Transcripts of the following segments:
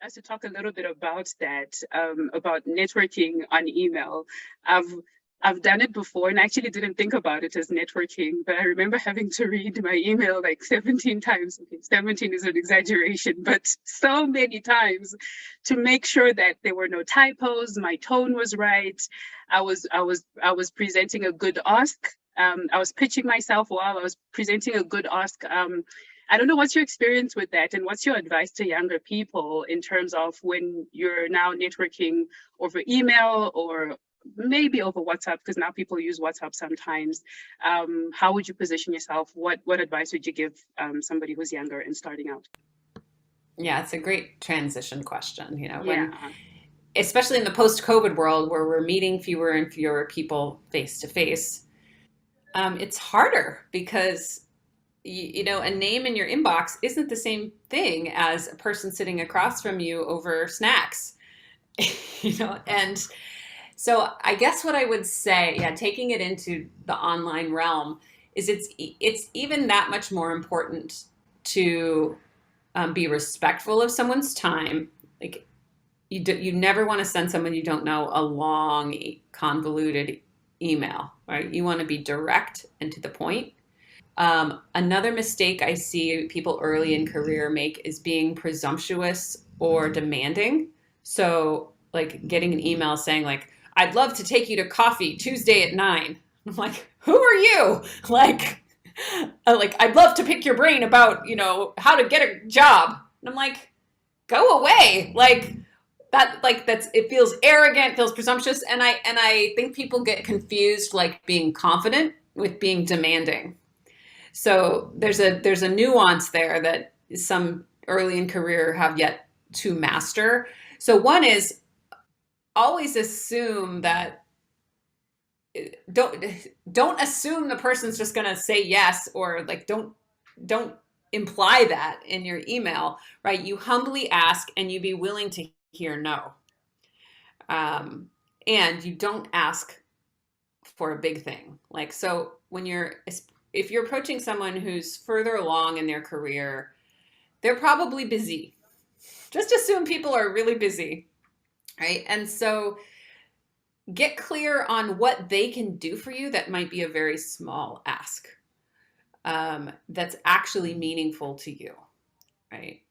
us to talk a little bit about that, about networking on email. I've I've done it before and I actually didn't think about it as networking, but I remember having to read my email like 17 times. Okay, 17 is an exaggeration, but so many times to make sure that there were no typos, my tone was right. I was presenting a good ask. I was pitching myself while I was presenting a good ask. I don't know what's your experience with that, and what's your advice to younger people in terms of when you're now networking over email or maybe over WhatsApp, because now people use WhatsApp sometimes. How would you position yourself? What advice would you give somebody who's younger and starting out? Yeah, it's a great transition question. When Yeah. especially in the post-COVID world where we're meeting fewer and fewer people face to face, it's harder because a name in your inbox isn't the same thing as a person sitting across from you over snacks. And so I guess what I would say, yeah, taking it into the online realm is it's even that much more important to be respectful of someone's time. Like you never want to send someone you don't know a long, convoluted email, right? You want to be direct and to the point. Another mistake I see people early in career make is being presumptuous or demanding. So, like getting an email saying like, "I'd love to take you to coffee Tuesday at 9." I'm like, "Who are you?" Like, I'd love to pick your brain about how to get a job. And I'm like, "Go away!" That's it feels arrogant, feels presumptuous, and I think people get confused like being confident with being demanding. So there's a nuance there that some early in career have yet to master. So one is always assume that don't don't assume the person's just going to say yes, or like don't imply that in your email, right? You humbly ask and you be willing to hear no. Um, and you don't ask for a big thing. Like, so when if you're approaching someone who's further along in their career, they're probably busy. Just assume people are really busy, right? And so get clear on what they can do for you that might be a very small ask, that's actually meaningful to you, right?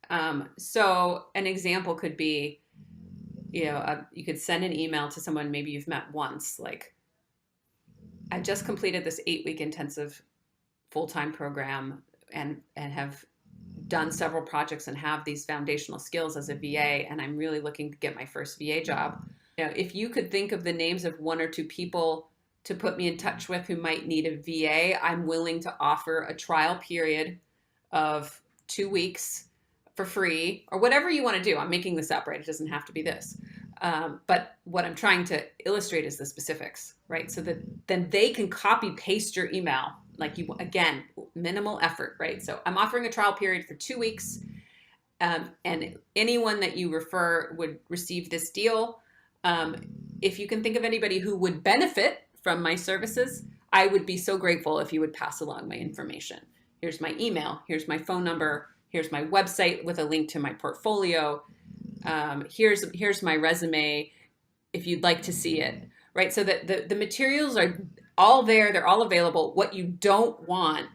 So an example could be, you could send an email to someone maybe you've met once, like, I just completed this 8-week intensive full-time program and have done several projects and have these foundational skills as a VA, and I'm really looking to get my first VA job. If you could think of the names of one or two people to put me in touch with who might need a VA, I'm willing to offer a trial period of 2 weeks for free, or whatever you want to do. I'm making this up, right? It doesn't have to be this. But what I'm trying to illustrate is the specifics, right? So that then they can copy paste your email. Like, you, again, minimal effort, right? So I'm offering a trial period for 2 weeks, and anyone that you refer would receive this deal. If you can think of anybody who would benefit from my services, I would be so grateful if you would pass along my information. Here's my email. Here's my phone number. Here's my website with a link to my portfolio. Here's my resume if you'd like to see it, right? So that the materials are all there, they're all available. What you don't want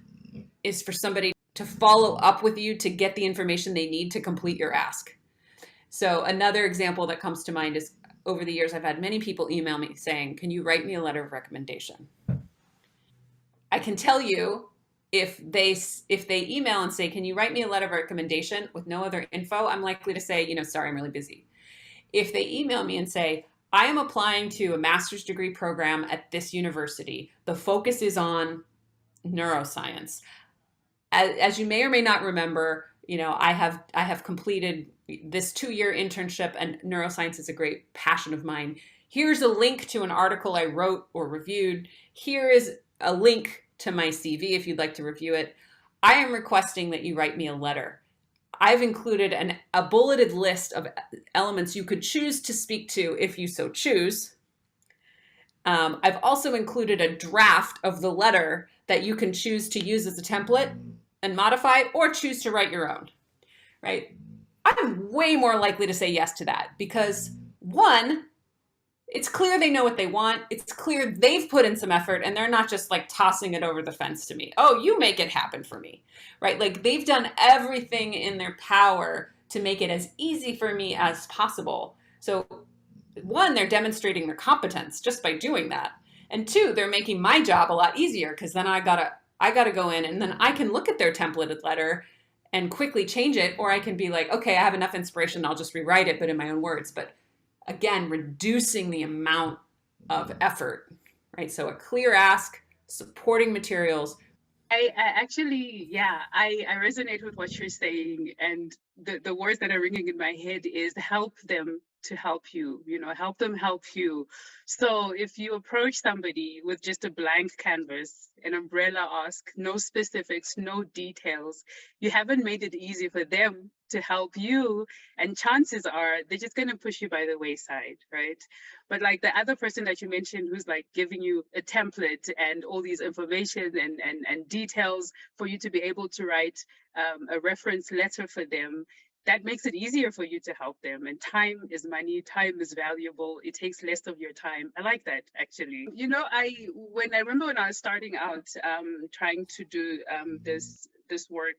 is for somebody to follow up with you to get the information they need to complete your ask. So another example that comes to mind is, over the years, I've had many people email me saying, "Can you write me a letter of recommendation?" I can tell you, if they email and say, "Can you write me a letter of recommendation?" with no other info, I'm likely to say, "Sorry, I'm really busy." If they email me and say, "I am applying to a master's degree program at this university. The focus is on neuroscience." As you may or may not remember, I have completed this 2-year internship, and neuroscience is a great passion of mine. Here's a link to an article I wrote or reviewed. Here is a link to my CV if you'd like to review it. I am requesting that you write me a letter. I've included a bulleted list of elements you could choose to speak to if you so choose. I've also included a draft of the letter that you can choose to use as a template and modify, or choose to write your own, right? I'm way more likely to say yes to that because one, it's clear they know what they want. It's clear they've put in some effort and they're not just like tossing it over the fence to me. Oh, you make it happen for me, right? Like they've done everything in their power to make it as easy for me as possible. So one, they're demonstrating their competence just by doing that. And two, they're making my job a lot easier because then I gotta go in and then I can look at their templated letter and quickly change it, or I can be like, okay, I have enough inspiration, I'll just rewrite it, but in my own words. But again, reducing the amount of effort, right? So a clear ask, supporting materials. I actually, yeah, I resonate with what you're saying. And the words that are ringing in my head is help them to help you, help them help you. So if you approach somebody with just a blank canvas, an umbrella ask, no specifics, no details, you haven't made it easy for them to help you. And chances are they're just going to push you by the wayside, right? But like the other person that you mentioned who's like giving you a template and all these information and details for you to be able to write a reference letter for them, that makes it easier for you to help them. And time is money, time is valuable, it takes less of your time. I like that, actually. I remember when I was starting out, trying to do this work,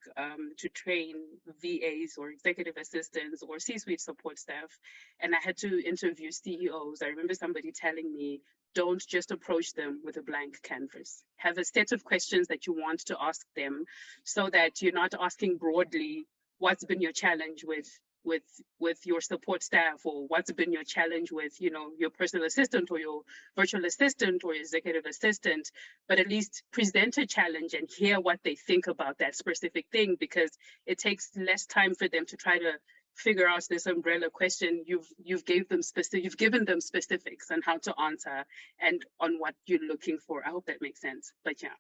to train VAs or executive assistants or C-suite support staff, and I had to interview CEOs. I remember somebody telling me, don't just approach them with a blank canvas. Have a set of questions that you want to ask them, so that you're not asking broadly, what's been your challenge with your support staff, or what's been your challenge with your personal assistant or your virtual assistant or your executive assistant, but at least present a challenge and hear what they think about that specific thing, because it takes less time for them to try to figure out this umbrella question. You've given them specifics on how to answer and on what you're looking for. I hope that makes sense. But yeah.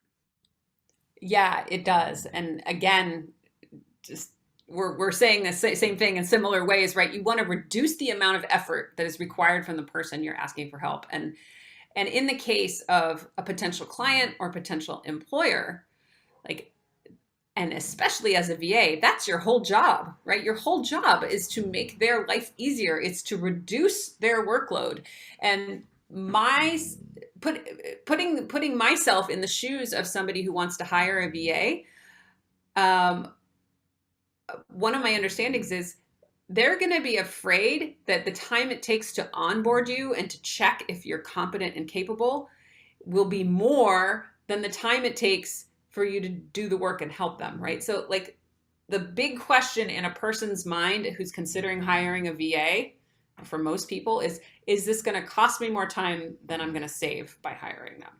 Yeah, it does. And again, just we're saying the same thing in similar ways, right? You want to reduce the amount of effort that is required from the person you're asking for help. And in the case of a potential client or potential employer, like, and especially as a VA, that's your whole job, right? Your whole job is to make their life easier. It's to reduce their workload. And putting myself in the shoes of somebody who wants to hire a VA, one of my understandings is they're going to be afraid that the time it takes to onboard you and to check if you're competent and capable will be more than the time it takes for you to do the work and help them, right? So like the big question in a person's mind who's considering hiring a VA, for most people, is this going to cost me more time than I'm going to save by hiring them?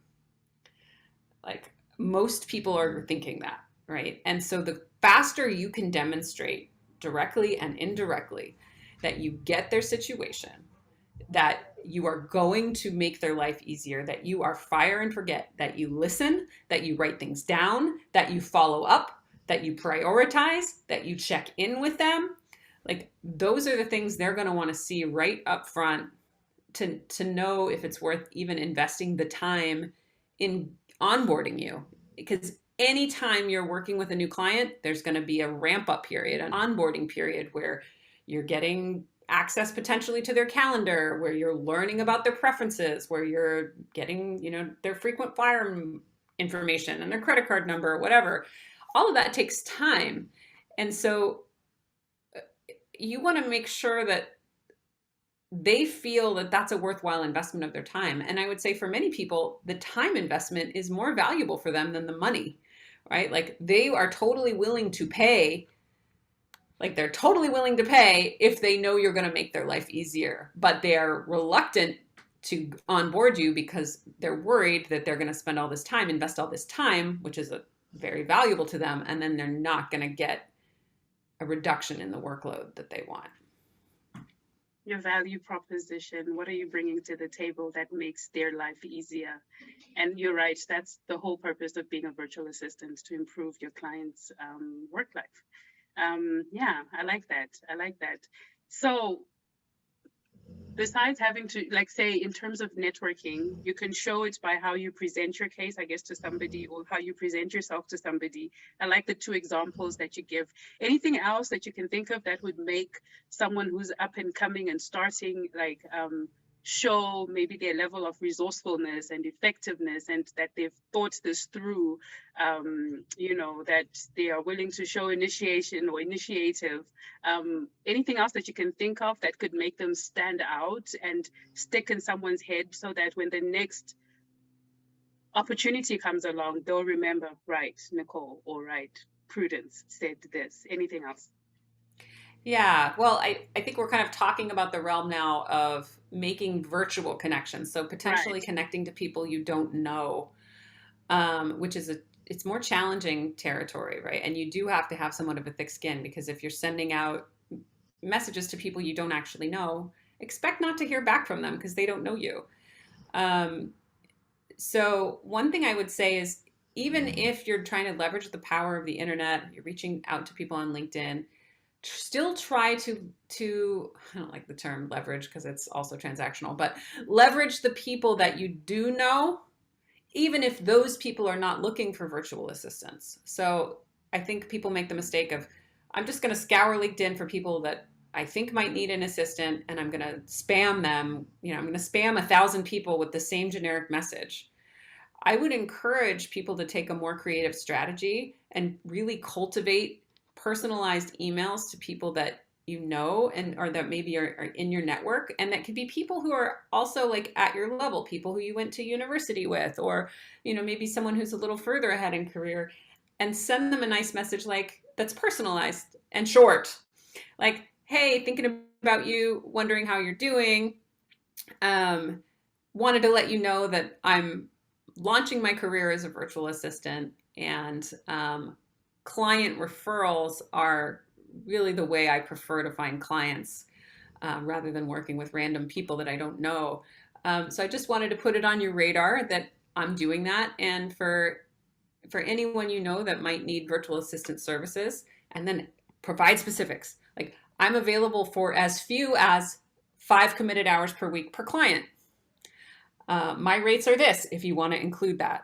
Like most people are thinking that, right? And so the faster you can demonstrate directly and indirectly that you get their situation, that you are going to make their life easier, that you are fire and forget, that you listen, that you write things down, that you follow up, that you prioritize, that you check in with them. Like those are the things they're going to want to see right up front to know if it's worth even investing the time in onboarding you. Because anytime you're working with a new client, there's going to be a ramp up period, an onboarding period where you're getting access potentially to their calendar, where you're learning about their preferences, where you're getting, their frequent flyer information and their credit card number or whatever. All of that takes time. And so you want to make sure that they feel that that's a worthwhile investment of their time. And I would say for many people, the time investment is more valuable for them than the money, right? Like they are totally willing to pay. Like they're totally willing to pay if they know you're going to make their life easier, but they're reluctant to onboard you because they're worried that they're going to spend all this time, invest all this time, which is very valuable to them, and then they're not going to get a reduction in the workload that they want. Your value proposition, what are you bringing to the table that makes their life easier? And you're right, that's the whole purpose of being a virtual assistant, to improve your client's work life. Yeah, I like that. So besides having to, like, say, in terms of networking, you can show it by how you present your case, I guess, to somebody, or how you present yourself to somebody. I like the two examples that you give. Anything else that you can think of that would make someone who's up and coming and starting, like, show maybe their level of resourcefulness and effectiveness, and that they've thought this through, that they are willing to show initiation or initiative. Anything else that you can think of that could make them stand out and stick in someone's head, so that when the next opportunity comes along, they'll remember, right, Nicole, or right, Prudence said this. Anything else? Yeah, well, I think we're kind of talking about the realm now of making virtual connections. So potentially Right. connecting to people you don't know, which is it's more challenging territory, right? And you do have to have somewhat of a thick skin, because if you're sending out messages to people you don't actually know, expect not to hear back from them because they don't know you. Um, so one thing I would say is, even if you're trying to leverage the power of the internet, you're reaching out to people on LinkedIn, still try to I don't like the term leverage because it's also transactional, but leverage the people that you do know, even if those people are not looking for virtual assistants. So I think people make the mistake of, I'm just going to scour LinkedIn for people that I think might need an assistant, and I'm going to spam them. I'm going to spam 1,000 people with the same generic message. I would encourage people to take a more creative strategy and really cultivate personalized emails to people that you know, and or that maybe are in your network, and that could be people who are also like at your level, people who you went to university with, or maybe someone who's a little further ahead in career, and send them a nice message like that's personalized and short, like, hey, thinking about you, wondering how you're doing, um, wanted to let you know that I'm launching my career as a virtual assistant, and client referrals are really the way I prefer to find clients, rather than working with random people that I don't know. So I just wanted to put it on your radar that I'm doing that, and for anyone that might need virtual assistant services, and then provide specifics. Like, I'm available for as few as 5 committed hours per week per client. My rates are this if you want to include that.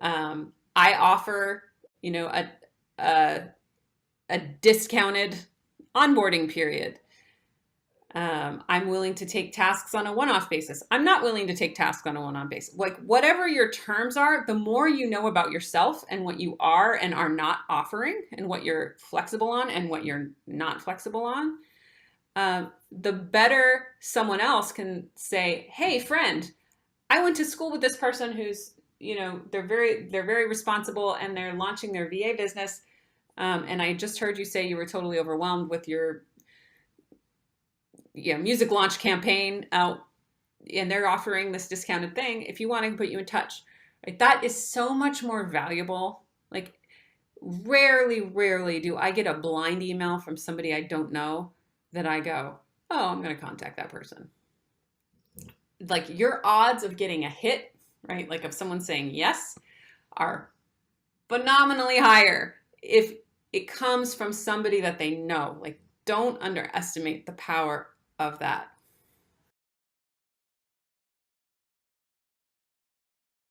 I offer, a, a discounted onboarding period. I'm willing to take tasks on a one-off basis. I'm not willing to take tasks on a one-off basis. Like, whatever your terms are, the more you know about yourself and what you are and are not offering, and what you're flexible on and what you're not flexible on, the better someone else can say, "Hey, friend, I went to school with this person who's, they're very responsible, and they're launching their VA business. And I just heard you say you were totally overwhelmed with your music launch campaign out, and they're offering this discounted thing. If you want, I can put you in touch." Right? That is so much more valuable. Like, rarely do I get a blind email from somebody I don't know that I go, "Oh, I'm going to contact that person." Like, your odds of getting a hit, right? Like, of someone saying yes, are phenomenally higher if it comes from somebody that they know. Like, don't underestimate the power of that.